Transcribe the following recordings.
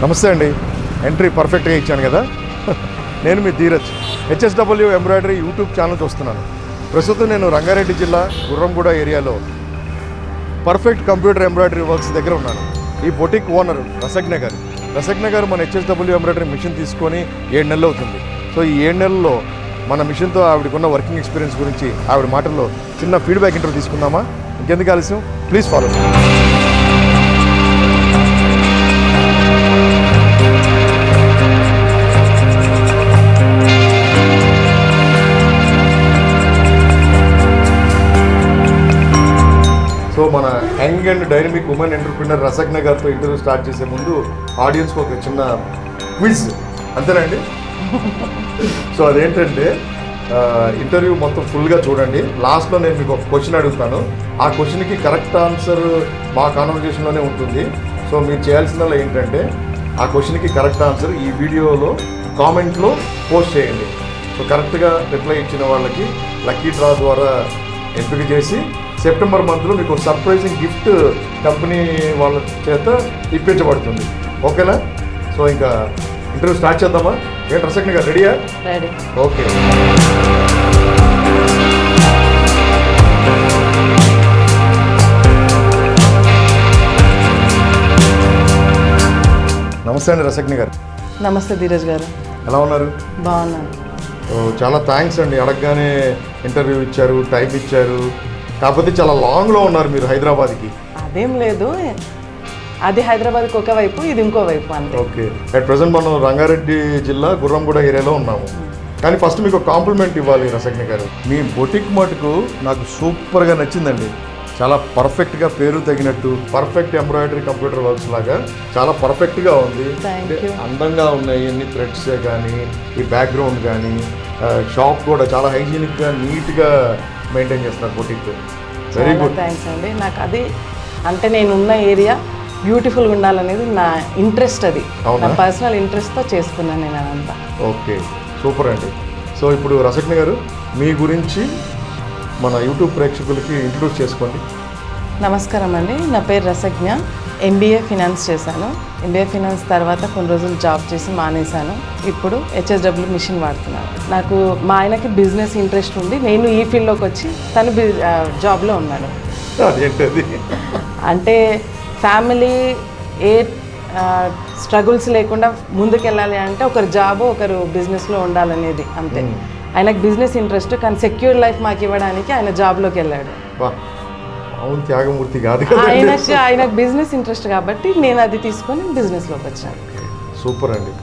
నమస్తే అండి. ఎంట్రీ పర్ఫెక్ట్గా ఇచ్చాను కదా. నేను మీ Dheeraj, HSW embroidery YouTube channel చూస్తున్నాను. ప్రస్తుతం నేను రంగారెడ్డి జిల్లా గుర్రంగూడ ఏరియాలో పర్ఫెక్ట్ కంప్యూటర్ ఎంబ్రాయిడరీ వర్క్స్ దగ్గర ఉన్నాను. ఈ బొటిక్ ఓనర్ రసజ్ఞ గారు మన హెచ్ఎస్డబ్ల్యూ ఎంబ్రాయిడరీ మిషన్ తీసుకొని 7 నెలలు అవుతుంది. సో ఈ 7 నెలల్లో మన మిషన్తో ఆవిడకున్న వర్కింగ్ ఎక్స్పీరియన్స్ గురించి ఆవిడ మాటల్లో చిన్న ఫీడ్బ్యాక్ ఇంటర్వ్యూ తీసుకుందామా? ఇంకెందుకు ఆలస్యం, ప్లీజ్ ఫాలో. సో మన young and dynamic women entrepreneur Rasagna గారితో ఇంటర్వ్యూ స్టార్ట్ చేసే ముందు ఆడియన్స్కి ఒక చిన్న క్విజ్, అంతేనండి? సో అదేంటంటే ఇంటర్వ్యూ మొత్తం ఫుల్గా చూడండి. లాస్ట్లో నేను మీకు ఒక క్వశ్చన్ అడుగుతాను. ఆ క్వశ్చన్కి కరెక్ట్ ఆన్సర్ మా కాన్వర్జేషన్లోనే ఉంటుంది. సో మీరు చేయాల్సిందల్లా ఏంటంటే ఆ క్వశ్చన్కి కరెక్ట్ ఆన్సర్ ఈ వీడియోలో కామెంట్లో పోస్ట్ చేయండి. సో కరెక్ట్గా రిప్లై ఇచ్చిన వాళ్ళకి లక్కీ డ్రా ద్వారా ఎంపిక చేసి సెప్టెంబర్ మంత్లో మీకు సర్ప్రైజింగ్ గిఫ్ట్ కంపెనీ వాళ్ళ చేత ఇప్పించబడుతుంది. ఓకేనా? సో ఇంకా ఇంటర్వ్యూ స్టార్ట్ చేద్దామా? ఏంటి రసజ్ఞ గారు, రెడీయా? రెడీ. ఓకే. నమస్తే అండి రసజ్ఞ గారు. నమస్తే ధీరజ్ గారు. ఎలా ఉన్నారు? బాగున్నాను. చాలా థ్యాంక్స్ అండి. అడగగానే ఇంటర్వ్యూ ఇచ్చారు, టైం ఇచ్చారు. కాకపోతే చాలా లాంగ్లో ఉన్నారు మీరు హైదరాబాద్కి. అదేం లేదు, అది హైదరాబాద్కి ఒకవైపు, ఇది ఇంకో వైపు అంతే. ఓకే. అట్ ప్రజెంట్ మనం రంగారెడ్డి జిల్లా గుర్రంగూడ ఏరియాలో ఉన్నాము. కానీ ఫస్ట్ మీకు కాంప్లిమెంట్ ఇవ్వాలి రసజ్ఞ గారు. మీ బొటిక్ మటుకు నాకు సూపర్గా నచ్చిందండి. చాలా పర్ఫెక్ట్గా పేరు తగినట్టు పర్ఫెక్ట్ ఎంబ్రాయిడరీ కంప్యూటర్ వర్క్స్ లాగా చాలా పర్ఫెక్ట్గా ఉంది. అందంగా ఉన్నాయి అన్ని థ్రెడ్సే కానీ, ఈ బ్యాక్గ్రౌండ్ కానీ, షాప్ కూడా చాలా హైజీనిక్గా నీట్గా మెయింటైన్ చేస్తున్నారు బొటిక్. Very good. థ్యాంక్స్ అండి. నాకు అది అంటే నేను ఉన్న ఏరియా బ్యూటిఫుల్గా ఉండాలనేది నా ఇంట్రెస్ట్, అది నా పర్సనల్ ఇంట్రెస్ట్తో చేసుకున్నాను నేను అదంతా. ఓకే, సూపర్ అండి. సో ఇప్పుడు రసజ్ఞ గారు మీ గురించి మన యూట్యూబ్ ప్రేక్షకులకి ఇంట్రడ్యూస్ చేసుకోండి. నమస్కారం అండి, నా పేరు రసజ్ఞ. ఎంబీఏ ఫినాన్స్ చేశాను. ఎంబీఏ ఫినాన్స్ తర్వాత కొన్ని రోజులు జాబ్ చేసి మానేశాను. ఇప్పుడు హెచ్ఎస్డబ్ల్యూ మిషన్ వాడుతున్నాను. నాకు మా ఆయనకి బిజినెస్ ఇంట్రెస్ట్ ఉంది. నేను ఈ ఫీల్డ్లోకి వచ్చి తను జాబ్లో ఉన్నాడు. అంటే ఫ్యామిలీ ఏ స్ట్రగుల్స్ లేకుండా ముందుకెళ్ళాలి అంటే ఒకరు జాబ్, ఒకరు బిజినెస్లో ఉండాలనేది అంతే. ఆయనకు బిజినెస్ ఇంట్రెస్ట్, కానీ సెక్యూర్ లైఫ్ మాకు ఇవ్వడానికి ఆయన జాబ్లోకి వెళ్ళాడు. అవును, త్యాగమూర్తి కాదు. ఆయనకు బిజినెస్ ఇంట్రెస్ట్ కాబట్టి నేను అది తీసుకొని బిజినెస్లోకి వచ్చాను. సూపర్ అండి.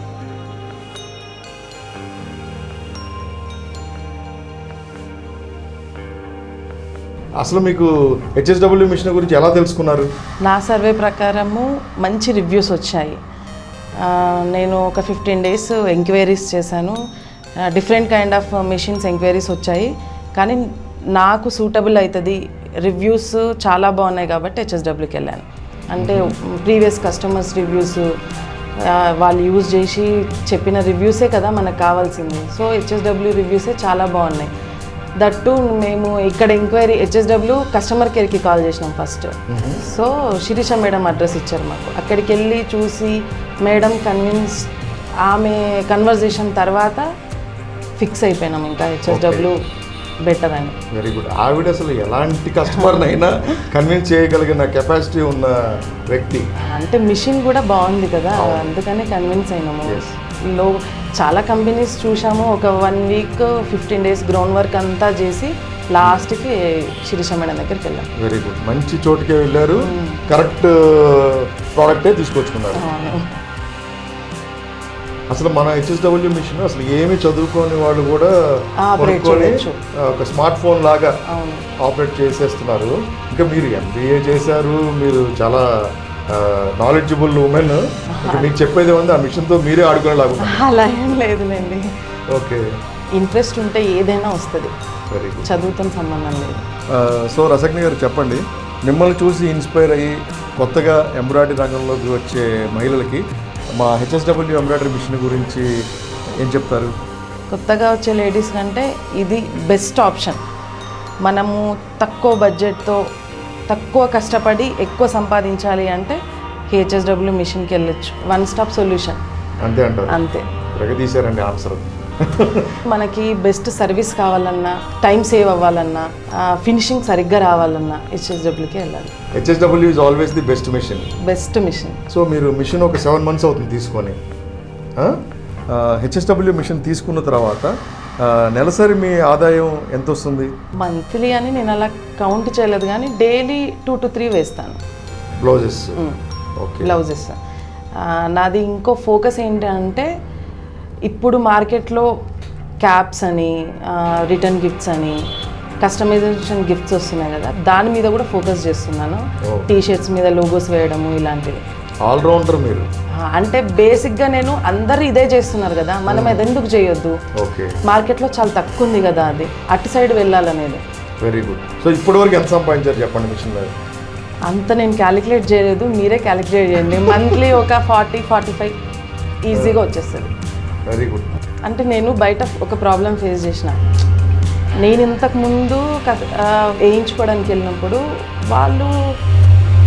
అసలు మీకు హెచ్ఎస్డబ్ల్యూ మిషన్ గురించి ఎలా తెలుసుకున్నారు? నా సర్వే ప్రకారము మంచి రివ్యూస్ వచ్చాయి. నేను ఒక 15 days ఎంక్వైరీస్ చేశాను. Different kind of machines enquiries వచ్చాయి. కానీ నాకు సూటబుల్ అవుతుంది, రివ్యూస్ చాలా బాగున్నాయి కాబట్టి హెచ్ఎస్డబ్ల్యూకి వెళ్ళాను. అంటే ప్రీవియస్ కస్టమర్స్ రివ్యూస్, వాళ్ళు యూజ్ చేసి చెప్పిన రివ్యూసే కదా మనకు కావాల్సింది. సో హెచ్ఎస్డబ్ల్యూ రివ్యూసే చాలా బాగున్నాయి. దట్టు మేము ఇక్కడ ఎంక్వైరీ హెచ్ఎస్డబ్ల్యూ కస్టమర్ కేర్కి కాల్ చేసినాం first. So Shirisha madam address ఇచ్చారు మాకు. అక్కడికి వెళ్ళి చూసి మేడం కన్విన్స్, ఆమె కన్వర్జేషన్ తర్వాత ఫిక్స్ అయిపోయినాం ఇంకా హెచ్ఎస్డబ్ల్యూ బెటర్ అని. Very good. ఆవిడ అసలు ఎలాంటి కస్టమర్నైనా కన్విన్స్ చేయగలిగిన కెపాసిటీ ఉన్న వ్యక్తి. అంటే మిషన్ కూడా బాగుంది కదా, అందుకనే కన్విన్స్ అయినాము. చాలా కంపెనీస్ చూసాము. ఒక 1 week 15 days గ్రౌండ్ వర్క్ అంతా చేసి లాస్ట్కి శిరీష మేడం దగ్గరికి వెళ్ళాం. Very good. మంచి చోటుకే వెళ్ళారు, కరెక్ట్ ప్రోడక్టే తీసుకొచ్చుకున్నారు. అసలు మన హెచ్ఎస్డబ్ల్యూ మిషన్ అసలు ఏమి చదువుకోని వాళ్ళు కూడా ఒక స్మార్ట్ ఫోన్ లాగా ఆపరేట్ చేసేస్తున్నారు. ఇంకా మీరు ఎంబీఏ చేశారు, మీరు చాలా నాలెడ్జబుల్ ఉమెన్. మీకు చెప్పేది ఉంది, ఆ మిషన్తో మీరే ఆడుకునేలాగా. అలా ఏం లేదులేండి. ఓకే. ఇంట్రెస్ట్ ఉంటే ఏదైనా వస్తుంది, చదువుతో సంబంధం లేదు. సో రసజ్ఞ గారు చెప్పండి, మిమ్మల్ని చూసి ఇన్స్పైర్ అయ్యి కొత్తగా ఎంబ్రాయిడరీ రంగంలోకి వచ్చే మహిళలకి మా హెచ్ఎస్డబ్ల్యూ ఎంబ్రాయిడరీ మిషన్ గురించి ఏం చెప్తారు? కొత్తగా వచ్చే లేడీస్ కంటే ఇది బెస్ట్ ఆప్షన్. మనము తక్కువ బడ్జెట్తో తక్కువ కష్టపడి ఎక్కువ సంపాదించాలి అంటే హెచ్ఎస్డబ్ల్యూ మిషన్కి వెళ్ళొచ్చు. వన్ స్టాప్ సొల్యూషన్ అంతే అంటారు. అంతే. ప్రగతీశారండి ఆన్సర్. మనకి బెస్ట్ సర్వీస్ కావాలన్నా, టైం సేవ్ అవ్వాలన్నా, ఫినిషింగ్ సరిగ్గా రావాలన్నా హెచ్ఎస్డబ్ల్యూకి వెళ్ళాలి. HSW is always the best machine. Best machine. So మీరు మిషన్ ఒక 7 months అవుతుంది తీసుకొని. హెచ్ఎస్డబ్ల్యూ మిషన్ తీసుకున్న తర్వాత నెలసరి మీ ఆదాయం ఎంత వస్తుంది? మంత్లీ అని నేను అలా కౌంట్ చేయలేదు, కానీ డైలీ 2 to 3 వేస్తాను బ్లౌజెస్. ఓకే. బ్లౌజెస్. నాది ఇంకో ఫోకస్ ఏంటంటే ఇప్పుడు మార్కెట్లో క్యాప్స్ అని, రిటర్న్ గిఫ్ట్స్ అని, కస్టమైజేషన్ గిఫ్ట్స్ వస్తున్నాయి కదా, దాని మీద కూడా ఫోకస్ చేస్తున్నాను. టీషర్ట్స్ మీద లోగోస్ వేయడము ఇలాంటివి. ఆల్రౌండర్ మీరు. అంటే బేసిక్గా నేను అందరూ ఇదే చేస్తున్నారు కదా, మనం అది ఎందుకు చేయొద్దు? ఓకే. మార్కెట్లో చాలా తక్కువ ఉంది కదా, అది అటు సైడ్ వెళ్ళాలనేది. Very good. సో ఇప్పటివరకు ఎంత సంపాదించారు చెప్పండి మిషన్ మీద? అంత నేను క్యాలిక్యులేట్ చేయలేదు, మీరే క్యాలిక్యులేట్ చేయండి. మంత్లీ ఒక 40-45 ఈజీగా వచ్చేస్తుంది. Very good. అంటే నేను బయట ఒక ప్రాబ్లం ఫేస్ చేసిన. నేను ఇంతకుముందు వేయించుకోవడానికి వెళ్ళినప్పుడు వాళ్ళు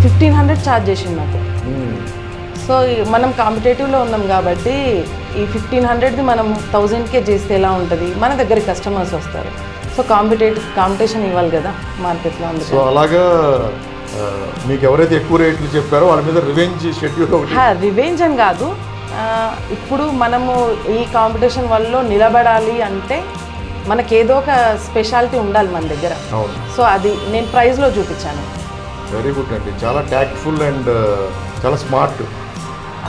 1500 ఛార్జ్ చేసింది నాకు. సో మనం కాంపిటేటివ్లో ఉన్నాం కాబట్టి ఈ 1500ది మనం 1000కే చేస్తే ఎలా ఉంటుంది? మన దగ్గర కస్టమర్స్ వస్తారు. సో కాంపిటీషన్ ఇవ్వాలి కదా మార్కెట్లో. అందుకు సో అలాగా మీకు ఎవరైతే ఎక్కువ రేట్లు చెప్పారో వాళ్ళ మీద రివెంజ్ షెడ్యూల్ ఒకటి. రివెంజ్ అని కాదు, ఇప్పుడు మనము ఈ కాంపిటీషన్ వల్ల నిలబడాలి అంటే మనకేదో ఒక స్పెషాలిటీ ఉండాలి మన దగ్గర. సో అది నేను ప్రైజ్లో చూపించాను. వెరీ గుడ్ అండి. చాలా ట్యాక్ట్ఫుల్ అండ్ చాలా స్మార్ట్.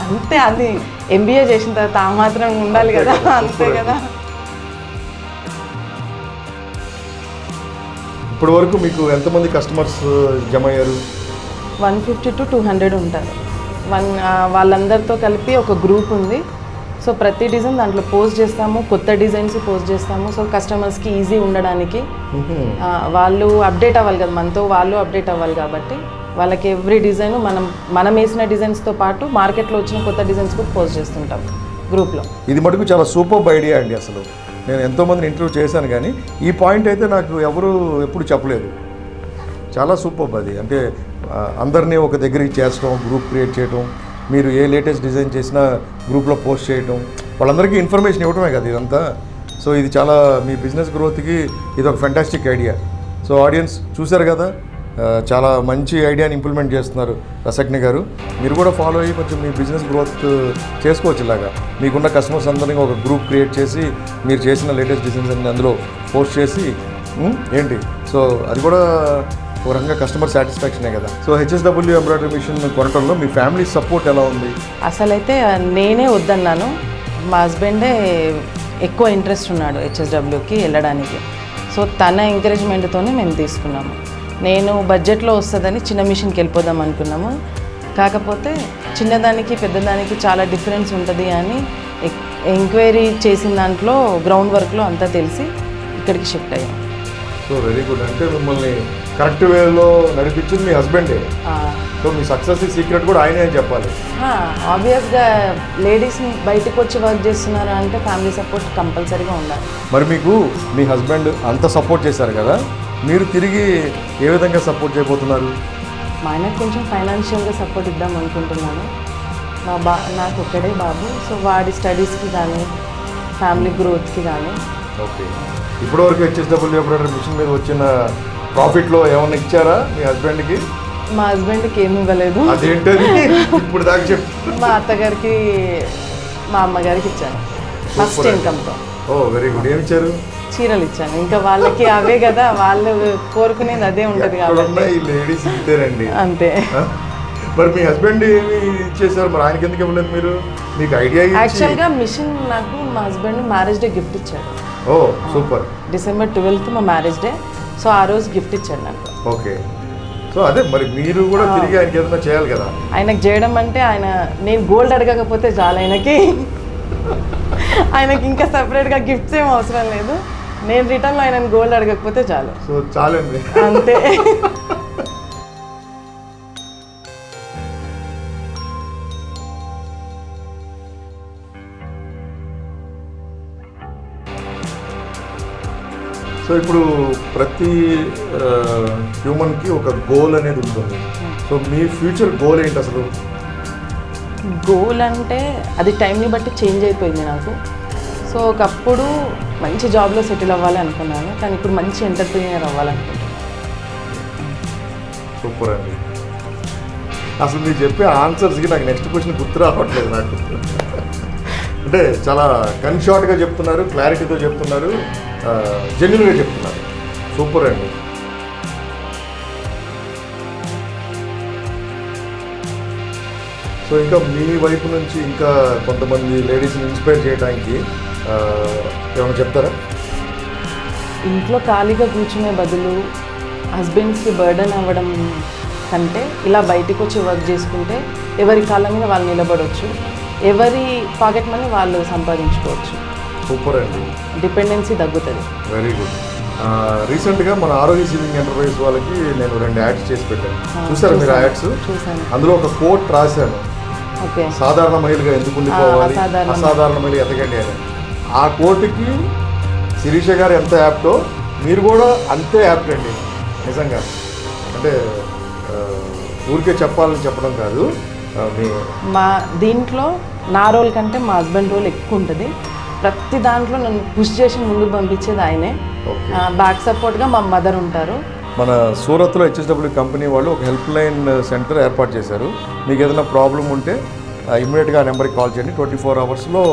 అంతే, అది ఎంబీఏ చేసిన తర్వాత ఆ మాత్రం ఉండాలి కదా. అంతే కదా. ఇప్పటి వరకు మీకు ఎంతమంది కస్టమర్స్ జమ అయ్యారు? 150 to 200 ఉంటారు. వాళ్ళందరితో కలిపి ఒక గ్రూప్ ఉంది. సో ప్రతి డిజైన్ దాంట్లో పోస్ట్ చేస్తాము, కొత్త డిజైన్స్ పోస్ట్ చేస్తాము. సో కస్టమర్స్కి ఈజీ ఉండడానికి వాళ్ళు అప్డేట్ అవ్వాలి కదా, మనతో వాళ్ళు అప్డేట్ అవ్వాలి కాబట్టి వాళ్ళకి ఎవ్రీ డిజైన్ మనం వేసిన డిజైన్స్తో పాటు మార్కెట్లో వచ్చిన కొత్త డిజైన్స్ కూడా పోస్ట్ చేస్తుంటాం గ్రూప్లో. ఇది మటుకు చాలా సూపర్ ఐడియా అండి. అసలు నేను ఎంతోమందిని ఇంటర్వ్యూ చేశాను కానీ ఈ పాయింట్ అయితే నాకు ఎవరు ఎప్పుడు చెప్పలేదు. చాలా సూపర్ అది. అంటే అందరినీ ఒక దగ్గరికి చేర్చడం, గ్రూప్ క్రియేట్ చేయడం, మీరు ఏ లేటెస్ట్ డిజైన్ చేసినా గ్రూప్లో పోస్ట్ చేయడం, వాళ్ళందరికీ ఇన్ఫర్మేషన్ ఇవ్వడమే కదా ఇదంతా. సో ఇది చాలా మీ బిజినెస్ గ్రోత్కి ఇది ఒక ఫెంటాస్టిక్ ఐడియా. సో ఆడియన్స్ చూశారు కదా, చాలా మంచి ఐడియాని ఇంప్లిమెంట్ చేస్తున్నారు రసజ్ఞ గారు. మీరు కూడా ఫాలో అయ్యి కొంచెం మీ బిజినెస్ గ్రోత్ చేసుకోవచ్చు. ఇలాగా మీకున్న కస్టమర్స్ అందరినీ ఒక గ్రూప్ క్రియేట్ చేసి మీరు చేసిన లేటెస్ట్ డిజైన్స్ అన్ని అందులో పోస్ట్ చేసి ఏంటి, సో అది కూడా ఒక రకంగా కస్టమర్ సాటిస్ఫాక్షనే కదా. సో హెచ్ఎస్డబ్ల్యూ ఎంబ్రాయిడరీ మిషన్ కొనటంలో మీ ఫ్యామిలీ సపోర్ట్ ఎలా ఉంది? అసలైతే నేనే వద్దన్నాను. మా హస్బెండే ఎక్కువ ఇంట్రెస్ట్ ఉన్నాడు హెచ్ఎస్డబ్ల్యూకి వెళ్ళడానికి. సో తన ఎంకరేజ్మెంట్తోనే మేము తీసుకున్నాము. నేను బడ్జెట్లో వస్తుందని చిన్న మిషన్కి వెళ్ళిపోదాం అనుకున్నాము. కాకపోతే చిన్నదానికి పెద్దదానికి చాలా డిఫరెన్స్ ఉంటుంది అని ఎంక్వైరీ చేసిన దాంట్లో గ్రౌండ్ వర్క్లో అంతా తెలిసి ఇక్కడికి షిఫ్ట్ అయ్యాం. So very good. అంటే మిమ్మల్ని కరెక్ట్ వేలో నడిపించింది మీ హస్బెండే. సో మీ సక్సెస్ సీక్రెట్ కూడా ఆయనే అని చెప్పాలి. ఆబ్వియస్గా లేడీస్ బయటకు వచ్చి వర్క్ చేస్తున్నారు అంటే ఫ్యామిలీ సపోర్ట్ కంపల్సరీగా ఉండాలి. మరి మీకు మీ హస్బెండ్ అంత సపోర్ట్ చేశారు కదా, మీరు తిరిగి ఏ విధంగా సపోర్ట్ చేయబోతున్నారు? మా ఆయనకు కొంచెం ఫైనాన్షియల్గా సపోర్ట్ ఇద్దాం అనుకుంటున్నాను. నాకు ఒక్కడే బాబు. సో వాడి స్టడీస్కి కానీ ఫ్యామిలీ గ్రోత్కి కానీ. ఓకే. ఇప్పటివరకు హెచ్ఎస్డబ్ల్యూ ఎంబ్రాయిడరీ మిషన్ మీద వచ్చిన ప్రాఫిట్లో ఏమైనా ఇచ్చారా మీ హస్బెండ్కి? మా హస్బెండ్కి ఏమి ఇవ్వలేదు. అదేంటది ఇప్పుడు దాకా చెప్పు. మా అత్తగారికి, మా అమ్మగారికి ఇచ్చాను ఫస్ట్ ఇన్కమ్తో. ఓ వెరీ గుడ్. ఏమి ఇచ్చారు? చీరలు ఇచ్చాను. ఇంకా వాళ్ళకి అవే కదా, వాళ్ళు కోరుకునేది అదే ఉంటుంది కాబట్టి లేడీస్ ఇస్తారండి. అంతే. మరి మీ హస్బెండ్ ఏమి ఇచ్చేసారు, మరి ఆయనకి ఎందుకు ఇవ్వలేదు మీరు? మీకు ఐడియా? యాక్చువల్గా మిషన్ నాకు మా హస్బెండ్ మ్యారేజ్ డే గిఫ్ట్ ఇచ్చాడు. ఓ సూపర్. December 12th మా మ్యారేజ్ డే. సో ఆ రోజు గిఫ్ట్ ఇచ్చాడు నాకు. ఓకే. సో అదే మరి మీరు కూడా తిరిగి ఆయనకి ఏదైనా చేయాలి కదా. ఆయనకు చేయడం అంటే నేను గోల్డ్ అడగకపోతే చాలు ఆయనకి ఇంకా సపరేట్గా గిఫ్ట్స్ ఏం అవసరం లేదు. నేను రిటర్న్లో ఆయనను గోల్డ్ అడగకపోతే చాలు. సో చాలండి. అంతే. సో ఇప్పుడు ప్రతి హ్యూమన్కి ఒక గోల్ అనేది ఉంటుంది. సో మీ ఫ్యూచర్ గోల్ ఏంటి అసలు? గోల్ అంటే అది టైంని బట్టి చేంజ్ అయిపోయింది నాకు. సో ఒకప్పుడు మంచి జాబ్లో సెటిల్ అవ్వాలి అనుకున్నాను, కానీ ఇప్పుడు మంచి ఎంటర్ప్రీనియర్ అవ్వాలనుకుంటున్నాను. సూపర్ అండి. అసలు మీరు చెప్పే ఆన్సర్స్కి నాకు నెక్స్ట్ క్వశ్చన్ గుర్తు రావట్లేదు నాకు. అంటే చాలా కన్షార్ట్గా చెప్తున్నారు, క్లారిటీతో చెప్తున్నారు, జెన్యున్గా చెప్తున్నారు. సూపర్ అండి. సో ఇంకా మీ వైపు నుంచి ఇంకా కొంతమంది లేడీస్ని ఇన్స్పైర్ చేయడానికి ఏమైనా చెప్తారా? ఇంట్లో ఖాళీగా కూర్చునే బదులు హస్బెండ్స్కి బర్డన్ అవ్వడం కంటే ఇలా బయటికి వచ్చి వర్క్ చేసుకుంటే ఎవరి కాళ్ళ మీద వాళ్ళు నిలబడవచ్చు, ఎవరి పాకెట్ మనీ వాళ్ళు సంపాదించుకోవచ్చు. సూపర్ అండి. డిపెండెన్సీ తగ్గుతుంది. Very good. రీసెంట్గా మన ఆరోగ్య సీలింగ్ ఎంటర్ప్రైజ్ వాళ్ళకి నేను 2 యాడ్స్ చేసి పెట్టాను. చూసారా మీరు ఆ యాడ్స్? చూసాను. అందులో ఒక కోట్ రాశాను, ఓకే, సాధారణ మహిళగా ఎందుకు ఉండిపోవాలి, అసాధారణ మహిళ ఎతకండి అని. ఆ కోట్కి శిరీష గారు ఎంత యాప్టో మీరు కూడా అంతే యాప్ట్ అండి నిజంగా. అంటే ఊరికే చెప్పాలని చెప్పడం కాదు. మా దీంట్లో నా రోల్ కంటే మా హస్బెండ్ రోల్ ఎక్కువ ఉంటుంది. ప్రతి దాంట్లో నన్ను పుష్ చేసి ముందుకు పంపించేది ఆయనే. బ్యాక్ సపోర్ట్గా మా మదర్ ఉంటారు. మన సూరత్లో హెచ్ఎస్డబ్ల్యూ కంపెనీ వాళ్ళు ఒక హెల్ప్ లైన్ సెంటర్ ఏర్పాటు చేశారు. మీకు ఏదైనా ప్రాబ్లం ఉంటే ఇమ్మీడియట్గా ఆ నెంబర్కి కాల్ చేయండి. 24 అవర్స్లో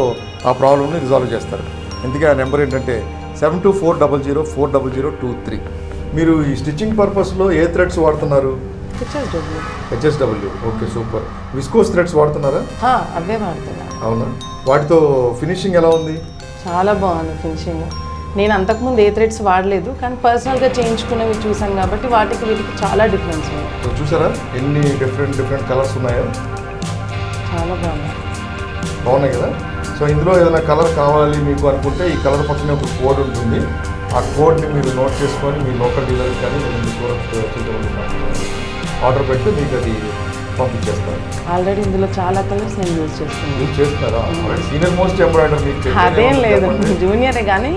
ఆ ప్రాబ్లమ్ని రిజాల్వ్ చేస్తారు. ఇందుకే ఆ నెంబర్ ఏంటంటే 7240040023. మీరు ఈ స్టిచ్చింగ్ పర్పస్లో ఏ థ్రెడ్స్ వాడుతున్నారు? HSW. Okay, super. Viscose threads వాడుతున్నారా? అవే వాడుతున్నా. అవునా? వాటితో ఫినిషింగ్ ఎలా ఉంది? చాలా బాగుంది ఫినిషింగ్. నేను అంతకుముందు ఏ థ్రెడ్స్ వాడలేదు, కానీ పర్సనల్గా చేయించుకునేవి చూసాను కాబట్టి వాటికి వీటికి చాలా డిఫరెన్స్ ఉంది. చూసారా ఎన్ని డిఫరెంట్ కలర్స్ ఉన్నాయో? చాలా బాగున్నాయి కదా. సో ఇందులో ఏదైనా కలర్ కావాలి మీకు అనుకుంటే ఈ కలర్ పక్కనే ఒక కోడ్ ఉంటుంది. ఆ కోడ్ని మీరు నోట్ చేసుకొని మీ లోకల్ డీలర్ కానీ మీ సూరత్ ఆర్డర్ పెడితే మీకు అది పంపించేస్తారు. ఆల్రెడీ ఇందులో చాలా కలర్స్ నేను యూజ్ చేస్తున్నాను. యూజ్ చేస్తారా? సీనియర్ మోస్ట్ ఎంబ్రాయిడర్ మీకు అదేం లేదు, జూనియరే, కానీ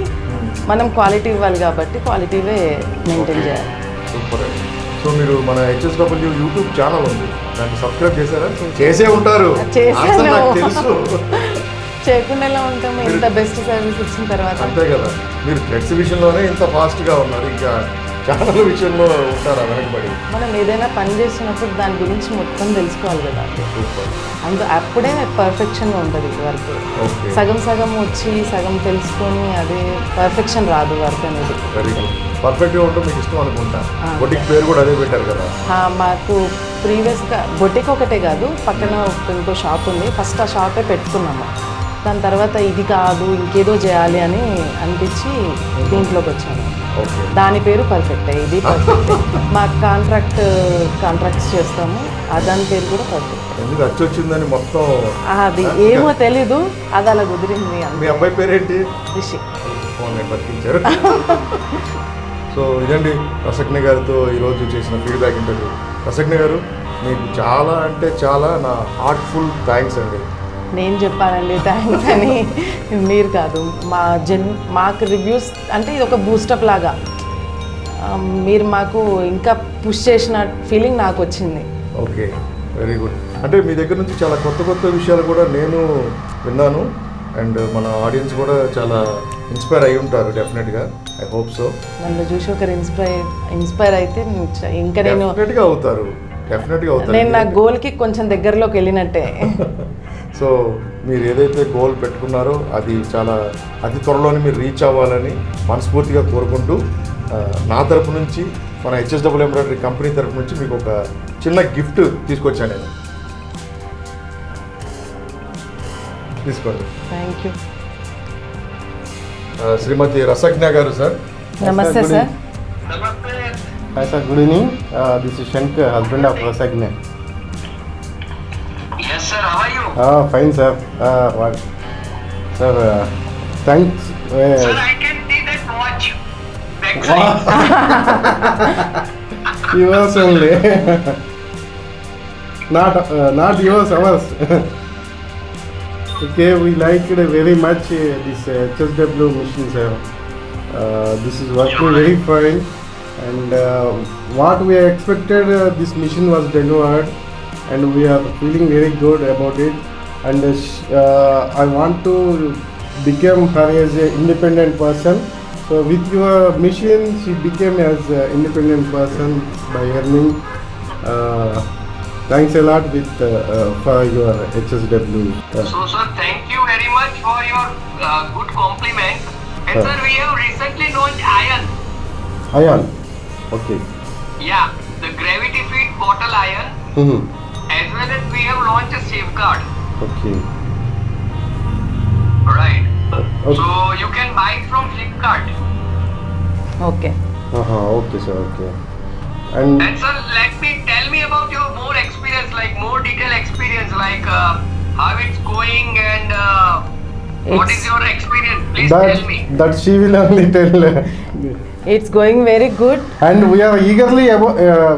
మనం క్వాలిటీ ఇవ్వాలి కాబట్టి క్వాలిటీవే మెయింటైన్ చేయాలి. సూపర్ అండి. సో మీరు మన హెచ్ఎస్డబ్ల్యూ యూట్యూబ్ ఛానల్ ఉంది, దాన్ని సబ్స్క్రైబ్ చేశారా? చేసే ఉంటారు, నాకు తెలుసు. చేయకుండా ఎలా ఉంటాము ఇంత బెస్ట్ సర్వీస్ ఇచ్చిన తర్వాత? అంతే కదా. మీరు థ్రెడ్స్ విషయంలోనే ఇంత ఫాస్ట్గా ఉన్నారు, ఇంకా ఛానల్ విషయంలో ఉంటారా వెనకబడి? మనం ఏదైనా పని చేస్తున్నప్పుడు దాని గురించి మొత్తం తెలుసుకోవాలి కదా. అప్పుడే పర్ఫెక్షన్గా ఉంటుంది వర్క్. సగం వచ్చి సగం తెలుసుకొని అదే పర్ఫెక్షన్ రాదు వర్క్ అనేది. Very good. పర్ఫెక్ట్గా ఉంటే మీకు ఇష్టం అనుకుంటా. బొటిక్ పేరు కూడా అదే పెట్టారు కదా? మాకు ప్రీవియస్గా బొటిక్ ఒకటే కాదు, పక్కన ఇంకో షాప్ ఉంది. ఫస్ట్ ఆ షాపే పెట్టుకున్నాము. దాని తర్వాత ఇది కాదు ఇంకేదో చేయాలి అని అనిపించి దీంట్లోకి వచ్చాను. దాని పేరు పర్ఫెక్ట్, ఇది పర్ఫెక్ట్. మాకు కాంట్రాక్ట్స్ చేస్తాము, దాని పేరు కూడా పర్ఫెక్ట్. ఎందుకు వచ్చి వచ్చిందని మొత్తం అది ఏమో తెలీదు, అది అలా కుదిరింది. మీ అబ్బాయి పేరేంటి? రిషి. బతికించారు. సో ఇదండి రసజ్ఞ గారితో ఈరోజు చేసిన ఫీడ్బ్యాక్ ఇంటర్వ్యూ. రసజ్ఞ గారు మీకు చాలా అంటే చాలా నా హార్ట్ఫుల్ థ్యాంక్స్ అండి. నేను చెప్పానండి థ్యాంక్స్ అని, మీరు కాదు. మాకు రివ్యూస్ అంటే ఇది ఒక బూస్టప్ లాగా మీరు మాకు ఇంకా పుష్ చేసిన ఫీలింగ్ నాకు వచ్చింది. Okay, very good. అంటే మీ దగ్గర నుంచి చాలా కొత్త విషయాలు కూడా నేను విన్నాను, అండ్ మన ఆడియన్స్ కూడా చాలా ఇన్స్పైర్ అయి ఉంటారు డెఫినెట్గా. I hope so. నన్ను చూసి ఒకరు ఇన్స్పైర్ అయితే ఇంకా నేను డెఫినెట్గా అవుతారు. నేను నా గోల్కి కొంచెం దగ్గరలోకి వెళ్ళినట్టే. సో మీరు ఏదైతే గోల్ పెట్టుకున్నారో అది చాలా అతి త్వరలోనే మీరు రీచ్ అవ్వాలని మనస్ఫూర్తిగా కోరుకుంటూ నా తరపు నుంచి మన హెచ్ఎస్డబ్ల్యూ ఎంబ్రాయిడరీ కంపెనీ తరపు నుంచి మీకు ఒక చిన్న గిఫ్ట్ తీసుకొచ్చాను నేను. తీసుకోండి. Thank you. శ్రీమతి రసజ్ఞ గారు సార్. నమస్తే sir. Hi sir, good evening. This is Shankar, husband of Rasagna. Yes sir, how are you? Fine sir. What? Sir, thanks. Sir, I can see that watch. Backside. Yours only. Not yours, ours. Okay, we liked very much this HSW machine sir. This is working very fine. And what we expected, this machine was delivered, and we are feeling very good about it. And I want to become her as an independent person. So with your machine, she became as an independent person by earning. Thanks a lot for your HSW. So sir, thank you very much for your good compliment. And Sir. sir, we have recently launched Iron. Ayan. Okay. Yeah, the gravity feed bottle iron, Mm-hmm. as well as we have launched a safeguard. Okay. Right. Okay. So you can buy it from Flipkart. Okay. Okay, sir. Okay. And And sir, tell me about your more experience, like more detailed experience, like how it's going and what It's- is your experience? Please tell me. that she will only tell. It's going very good. And we are eagerly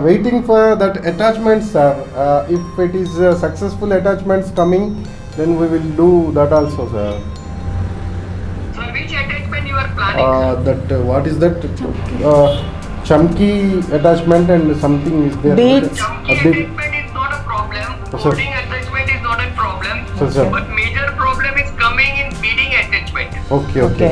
waiting for that attachment, sir. If it is successful attachments coming, then we will do that also, sir. Sir, which attachment you are planning? Sir? What is that? Chunky attachment and something is there. Beads. Chunky A bit. attachment is not a problem. Sir. Coding attachment is not a problem. Sir. But major problem is coming in beading attachment. Okay, okay. okay.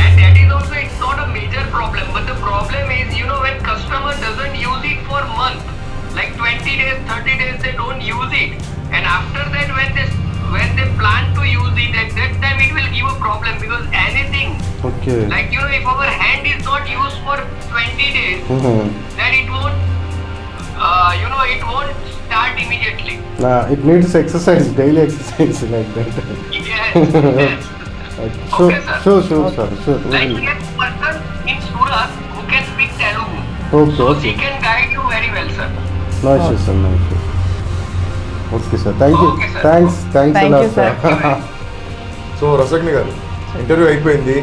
And that is also, it's not a major problem. But the problem is, when customer doesn't use it for a month, like 20 days, 30 days, they don't use it. And after that, when they plan to use it, at that time it will give a problem, because anything, Okay. like, if our hand is not used for 20 days, Mm-hmm. then it won't, it won't start immediately. It needs exercise, daily exercise like that. Yes, yes. Sure, Okay, sir. sure, sure, sir. Sure. Like, we have person in Surat who can speak Telugu. Okay, So okay. she can guide you very well, sir. No issues, sir. No issues. Okay, sir. Thank you. Okay, sir. Thanks a Thank lot, you, sir. So Rasagni గారు, interview అయిపోయింది.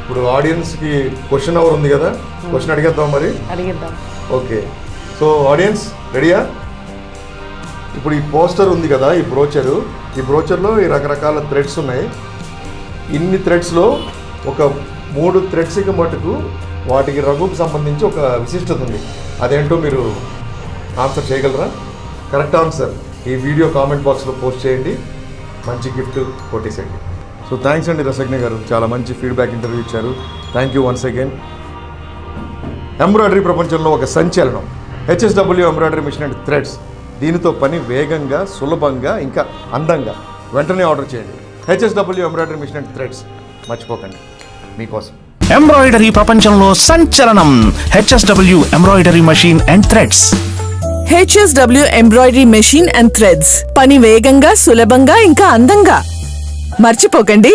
ఇప్పుడు ఆడియన్స్కి question hour ఉంది కదా, question అడిగేద్దాం మరి. అడిగిద్దాం. Okay, so audience రెడీయా? ఇప్పుడు ఈ పోస్టర్ ఉంది కదా, ఈ బ్రోచర్లో ఈ రకరకాల థ్రెడ్స్ ఉన్నాయి. ఇన్ని థ్రెడ్స్లో ఒక 3 థ్రెడ్స్కి మటుకు వాటికి రంగుకు సంబంధించి ఒక విశిష్టత ఉంది. అదేంటో మీరు ఆన్సర్ చేయగలరా? కరెక్ట్ ఆన్సర్ ఈ వీడియో కామెంట్ బాక్స్లో పోస్ట్ చేయండి, మంచి గిఫ్ట్ కొట్టేసేయండి. సో థ్యాంక్స్ అండి రసగ్ని గారు, చాలా మంచి ఫీడ్బ్యాక్ ఇంటర్వ్యూ ఇచ్చారు. Thank you once again. Embroidery ప్రపంచంలో ఒక సంచలనం HSW embroidery machine and threads. దీనితో పని వేగంగా, సులభంగా, ఇంకా అందంగా. వెంటనే ఆర్డర్ చేయండి. HSW embroidery machine and threads, మర్చిపోకండి, మీకోసం. ఎంబ్రాయిడరీ ప్రపంచంలో సంచలనం HSW embroidery machine and threads. HSW embroidery machine and threads, పని వేగంగా, సులభంగా, ఇంకా అందంగా. మర్చిపోకండి.